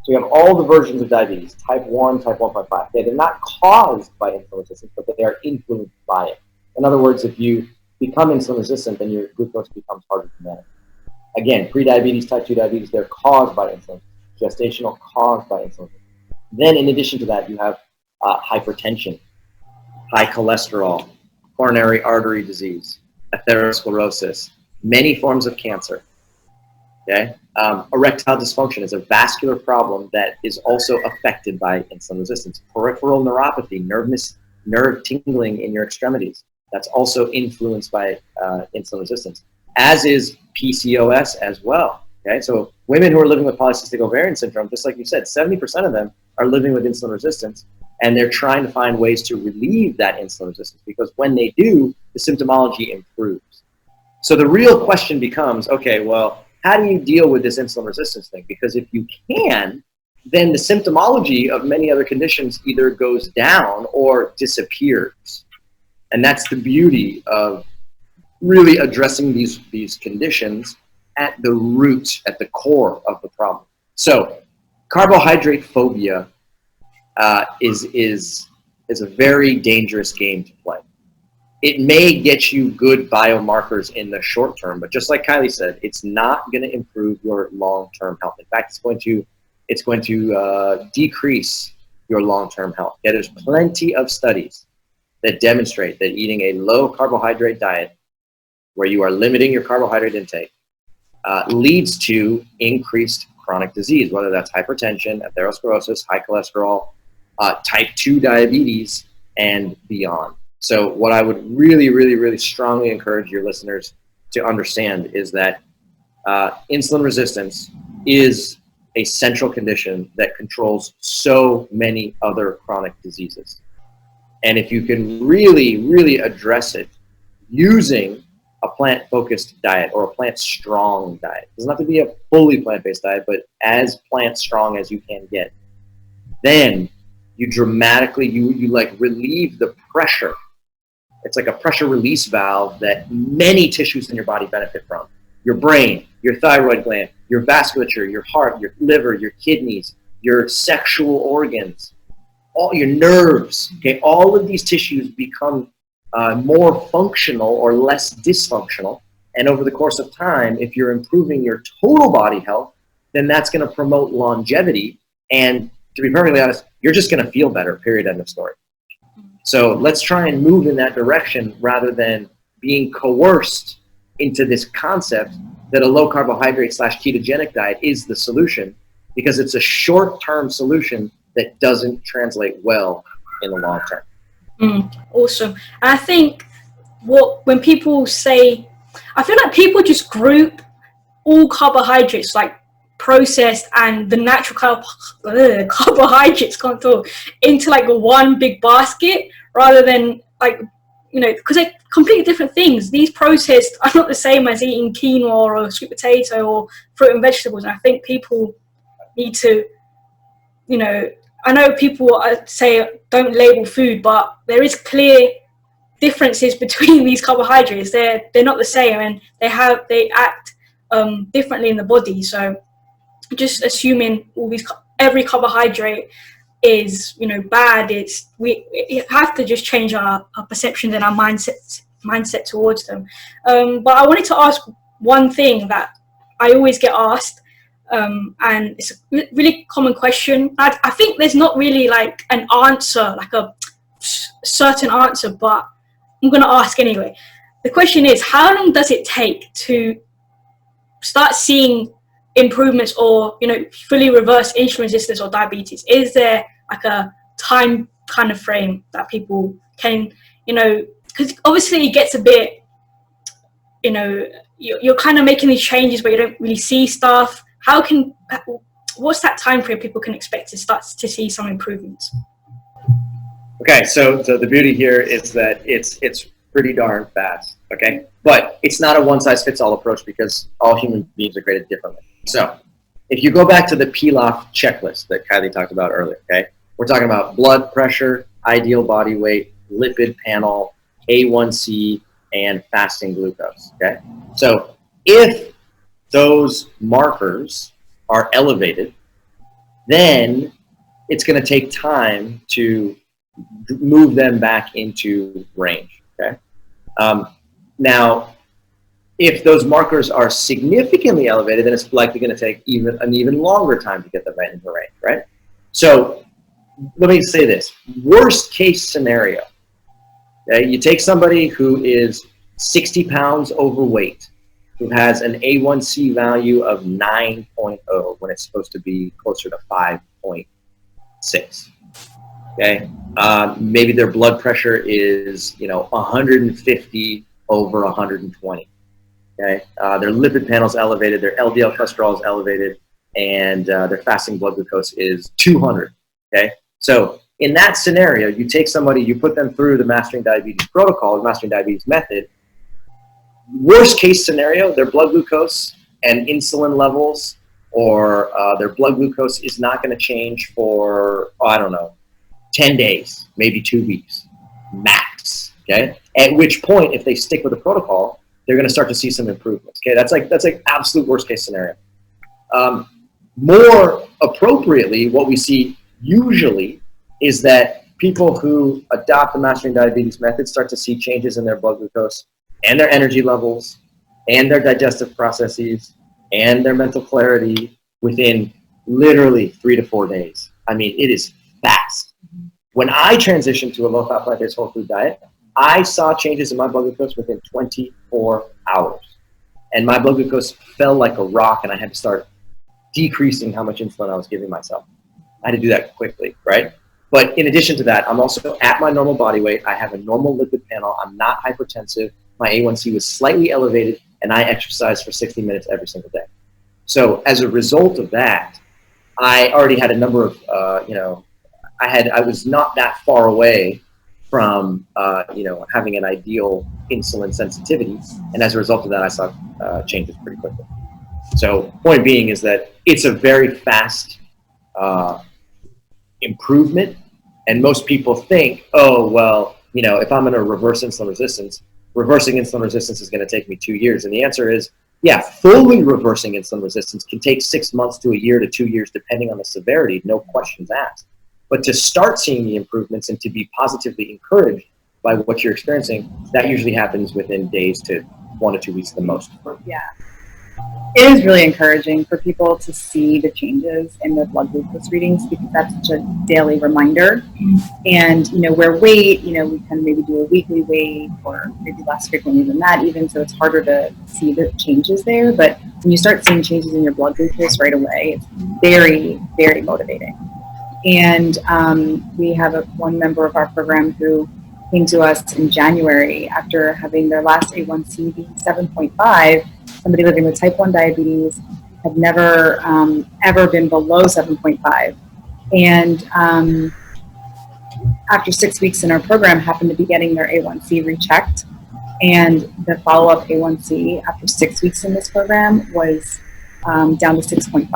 So you have all the versions of diabetes, type 1, type 1.5. They're not caused by insulin resistance, but they are influenced by it. In other words, if you become insulin resistant, then your glucose becomes harder to manage. Again, prediabetes, type 2 diabetes, they're caused by insulin. Gestational, caused by insulin. Then in addition to that, you have hypertension, high cholesterol, coronary artery disease, atherosclerosis, many forms of cancer. Okay? Erectile dysfunction is a vascular problem that is also affected by insulin resistance. Peripheral neuropathy, nerve tingling in your extremities, that's also influenced by insulin resistance, as is PCOS as well. Okay? So women who are living with polycystic ovarian syndrome, just like you said, 70% of them are living with insulin resistance, and they're trying to find ways to relieve that insulin resistance, because when they do, the symptomology improves. So the real question becomes, okay, well, how do you deal with this insulin resistance thing? Because if you can, then the symptomology of many other conditions either goes down or disappears. And that's the beauty of really addressing these conditions at the root, at the core of the problem. So carbohydrate phobia is a very dangerous game to play. It may get you good biomarkers in the short term, but just like Kylie said, it's not going to improve your long-term health. In fact, it's going to decrease your long-term health. Yeah, there's plenty of studies that demonstrate that eating a low carbohydrate diet, where you are limiting your carbohydrate intake, leads to increased chronic disease, whether that's hypertension, atherosclerosis, high cholesterol, type 2 diabetes, and beyond. So what I would really, really, really strongly encourage your listeners to understand is that insulin resistance is a central condition that controls so many other chronic diseases. And if you can really, really address it using a plant-focused diet or a plant-strong diet, it doesn't have to be a fully plant-based diet, but as plant-strong as you can get, then you dramatically, you like relieve the pressure. It's like a pressure release valve that many tissues in your body benefit from. Your brain, your thyroid gland, your vasculature, your heart, your liver, your kidneys, your sexual organs, all your nerves. Okay, all of these tissues become more functional or less dysfunctional. And over the course of time, if you're improving your total body health, then that's going to promote longevity. And to be perfectly honest, you're just going to feel better, period, end of story. So let's try and move in that direction rather than being coerced into this concept that a low carbohydrate / ketogenic diet is the solution, because it's a short-term solution that doesn't translate well in the long term. Awesome. And I think when people say, I feel like people just group all carbohydrates, like processed and the natural carbohydrates, can't talk, into like one big basket, rather than like, you know, because they're completely different things. These processed are not the same as eating quinoa or sweet potato or fruit and vegetables. And I think people need to, you know, I know people say don't label food, but there is clear differences between these carbohydrates. They're not the same, and they act differently in the body. So just assuming every carbohydrate is, you know, bad, we have to just change our perceptions and our mindset towards them. But I wanted to ask one thing that I always get asked, and it's a really common question. I think there's not really like an answer, like a certain answer, but I'm going to ask anyway. The question is, how long does it take to start seeing improvements, or, you know, fully reverse insulin resistance or diabetes? Is there like a time kind of frame that people can, you know, because obviously it gets a bit, you know, you're kind of making these changes but you don't really see stuff. What's that time frame people can expect to start to see some improvements? Okay, so the beauty here is that it's pretty darn fast, okay? But it's not a one-size-fits-all approach, because all human beings are graded differently. So if you go back to the Pilaf checklist that Kylie talked about earlier, okay? We're talking about blood pressure, ideal body weight, lipid panel, A1C, and fasting glucose, okay? So if those markers are elevated, then it's going to take time to move them back into range, okay? Now, if those markers are significantly elevated, then it's likely going to take an even longer time to get them right into range, right? So let me say this, worst case scenario, okay? You take somebody who is 60 pounds overweight, who has an A1C value of 9.0 when it's supposed to be closer to 5.6, okay? Maybe their blood pressure is, 150 over 120. Okay, their lipid panel is elevated, their LDL cholesterol is elevated, and their fasting blood glucose is 200. Okay, so in that scenario, you take somebody, you put them through the Mastering Diabetes protocol, the Mastering Diabetes method. Worst case scenario, their blood glucose and insulin levels, or their blood glucose is not going to change for, 10 days, maybe 2 weeks, max. Okay, at which point, if they stick with the protocol, they're going to start to see some improvements. Okay, that's like absolute worst case scenario. More appropriately, what we see usually is that people who adopt the Mastering Diabetes method start to see changes in their blood glucose and their energy levels and their digestive processes and their mental clarity within literally 3 to 4 days. I mean, it is fast. When I transitioned to a low-fat, plant-based whole food diet, I saw changes in my blood glucose within 24 hours. And my blood glucose fell like a rock, and I had to start decreasing how much insulin I was giving myself. I had to do that quickly, right? But in addition to that, I'm also at my normal body weight. I have a normal lipid panel. I'm not hypertensive. My A1C was slightly elevated, and I exercise for 60 minutes every single day. So as a result of that, I already had a number of, I was not that far away from having an ideal insulin sensitivity, and as a result of that, I saw changes pretty quickly. So point being is that it's a very fast improvement, and most people think, oh well, if I'm going to reverse insulin resistance, reversing insulin resistance is going to take me 2 years, and the answer is, yeah, fully reversing insulin resistance can take 6 months to a year to 2 years, depending on the severity, no questions asked. But to start seeing the improvements and to be positively encouraged by what you're experiencing, that usually happens within days to 1 to 2 weeks the most. Yeah. It is really encouraging for people to see the changes in their blood glucose readings, because that's such a daily reminder. And, where weight, we can maybe do a weekly weight or maybe less frequently than that even, so it's harder to see the changes there. But when you start seeing changes in your blood glucose right away, it's very, very motivating. And we have one member of our program who came to us in January after having their last A1C be 7.5. Somebody living with type 1 diabetes, had never ever been below 7.5. And after 6 weeks in our program, happened to be getting their A1C rechecked. And the follow-up A1C after 6 weeks in this program was down to 6.5.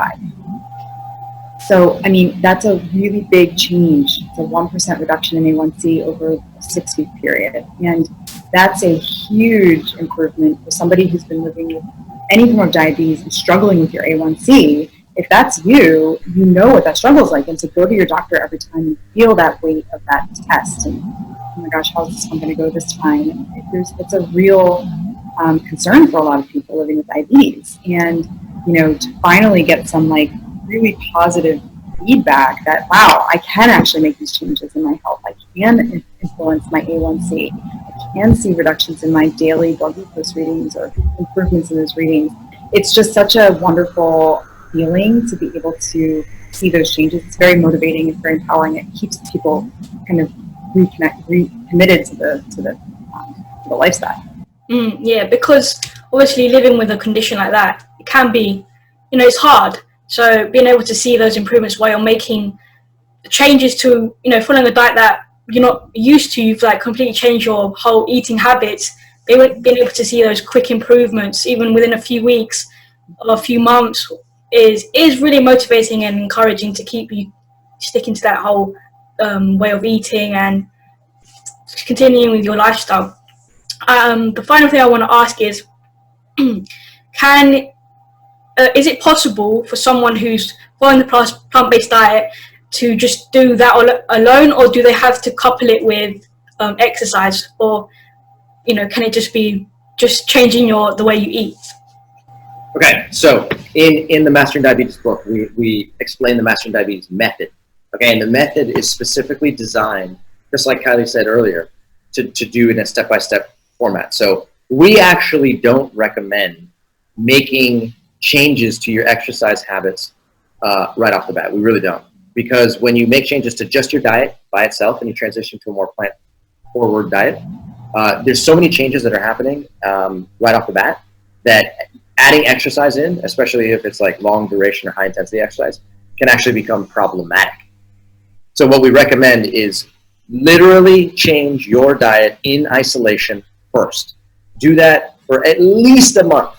So, I mean, that's a really big change. It's a 1% reduction in A1C over a 6-week period. And that's a huge improvement for somebody who's been living with any form of diabetes and struggling with your A1C. If that's you, you know what that struggle is like. And so go to your doctor every time and feel that weight of that test. And, oh my gosh, how's this one going to go this time? And it's a real concern for a lot of people living with diabetes. And, to finally get some really positive feedback that, wow, I can actually make these changes in my health. I can influence my A1C. I can see reductions in my daily blood glucose readings or improvements in those readings. It's just such a wonderful feeling to be able to see those changes. It's very motivating. It's very empowering. It keeps people kind of recommitted to the lifestyle. Yeah, because obviously living with a condition like that, it can be, it's hard. So being able to see those improvements while you're making changes to, following a diet that you're not used to, you've completely changed your whole eating habits, being able to see those quick improvements, even within a few weeks or a few months, is really motivating and encouraging to keep you sticking to that whole way of eating and continuing with your lifestyle. The final thing I want to ask is, is it possible for someone who's following the plant-based diet to just do that alone, or do they have to couple it with exercise, or can it just be just changing the way you eat? Okay, so in the Mastering Diabetes book, we explain the Mastering Diabetes method. Okay, and the method is specifically designed, just like Kylie said earlier, to do in a step-by-step format. So we actually don't recommend making changes to your exercise habits right off the bat. We really don't. Because when you make changes to just your diet by itself and you transition to a more plant-forward diet, there's so many changes that are happening right off the bat that adding exercise in, especially if it's like long duration or high intensity exercise, can actually become problematic. So what we recommend is literally change your diet in isolation first. Do that for at least a month.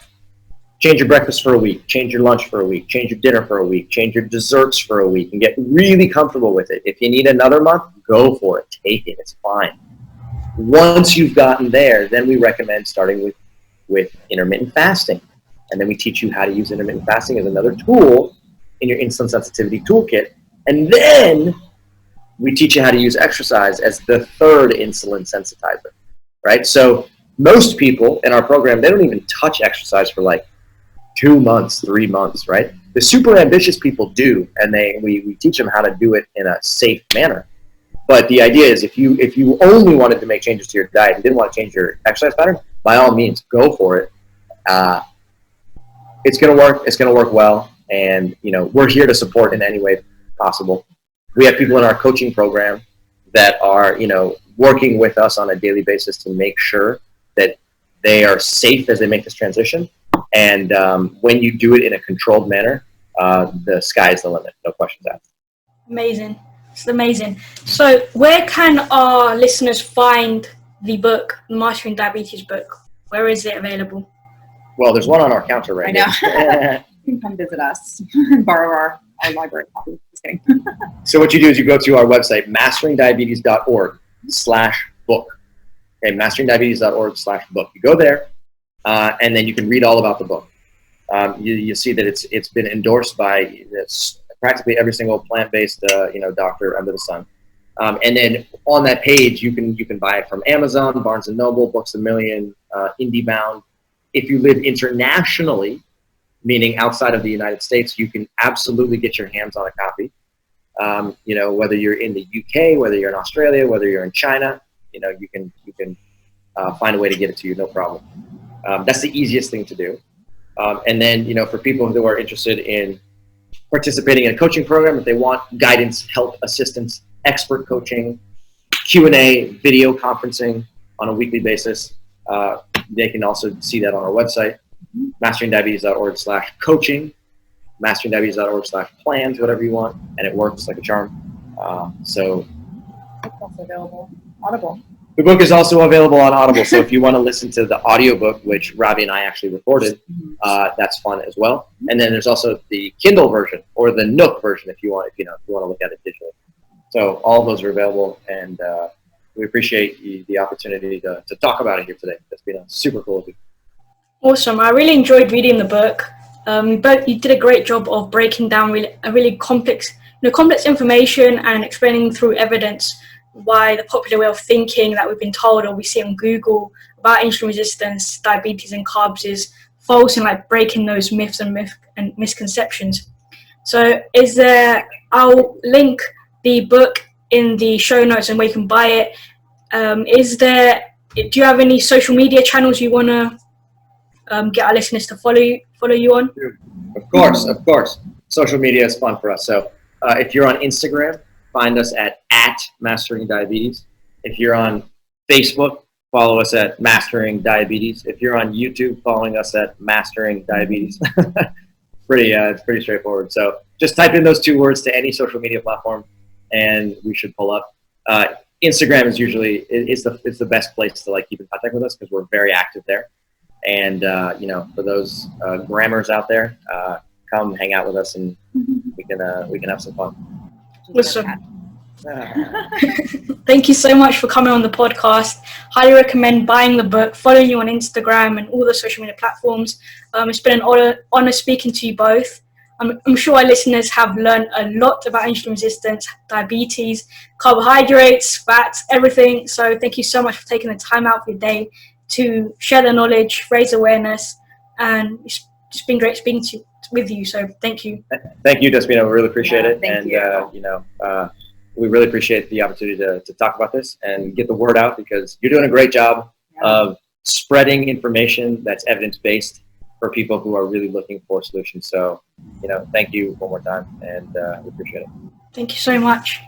Change your breakfast for a week, change your lunch for a week, change your dinner for a week, change your desserts for a week, and get really comfortable with it. If you need another month, go for it. Take it. It's fine. Once you've gotten there, then we recommend starting with intermittent fasting. And then we teach you how to use intermittent fasting as another tool in your insulin sensitivity toolkit. And then we teach you how to use exercise as the third insulin sensitizer, right? So most people in our program, they don't even touch exercise for like 2 months, 3 months, right? The super ambitious people do, and we teach them how to do it in a safe manner. But the idea is if you only wanted to make changes to your diet and didn't want to change your exercise pattern, by all means, go for it. It's going to work. It's going to work well. And, we're here to support in any way possible. We have people in our coaching program that are, working with us on a daily basis to make sure that they are safe as they make this transition. And when you do it in a controlled manner, the sky is the limit. No questions asked. Amazing. It's amazing. So where can our listeners find the book, the Mastering Diabetes book? Where is it available? Well, there's one on our counter right now. You can come visit us and borrow our library copy. Just kidding. So what you do is you go to our website, masteringdiabetes.org/book. Okay, masteringdiabetes.org/book. You go there, and then you can read all about the book. You see that it's been endorsed by practically every single plant-based doctor under the sun. And then on that page, you can buy it from Amazon, Barnes & Noble, Books A Million, IndieBound. If you live internationally, meaning outside of the United States, you can absolutely get your hands on a copy. Whether you're in the UK, whether you're in Australia, whether you're in China, you can find a way to get it to you, no problem. That's the easiest thing to do. And then, for people who are interested in participating in a coaching program, if they want guidance, help, assistance, expert coaching, Q&A, video conferencing on a weekly basis, they can also see that on our website, masteringdiabetes.org/coaching, masteringdiabetes.org/plans, whatever you want, and it works like a charm. So It's also available Audible. the book is also available on Audible, so if you want to listen to the audiobook, which Ravi and I actually recorded, that's fun as well. And then there's also the Kindle version or the Nook version if you want to look at it digitally. So all of those are available, and we appreciate the opportunity to talk about it here today. It's been super cool of you. Awesome. I really enjoyed reading the book. But you did a great job of breaking down really complex information and explaining through evidence why the popular way of thinking that we've been told or we see on Google about insulin resistance, diabetes, and carbs is false, and breaking those myths and misconceptions. So I'll link the book in the show notes and where you can buy it. Do you have any social media channels you want to get our listeners to follow you on? Of course. Social media is fun for us. So if you're on Instagram, find us at Mastering Diabetes. If you're on Facebook, follow us at Mastering Diabetes. If you're on YouTube, following us at Mastering Diabetes. It's pretty straightforward. So just type in those 2 words to any social media platform, and we should pull up. Instagram is usually it's the best place to keep in contact with us because we're very active there. And for those grammars out there, come hang out with us, and we can have some fun. Listen, Thank you so much for coming on the podcast. Highly recommend buying the book, following you on Instagram and all the social media platforms. It's been an honor speaking to you both. I'm sure our listeners have learned a lot about insulin resistance, diabetes, carbohydrates, fats, everything. So thank you so much for taking the time out of your day to share the knowledge, raise awareness, and it's just been great speaking with you. So thank you. Thank you, Despina. We really appreciate it. Thank you. We really appreciate the opportunity to talk about this and get the word out, because you're doing a great job of spreading information that's evidence-based for people who are really looking for solutions. So, thank you one more time, and we appreciate it. Thank you so much.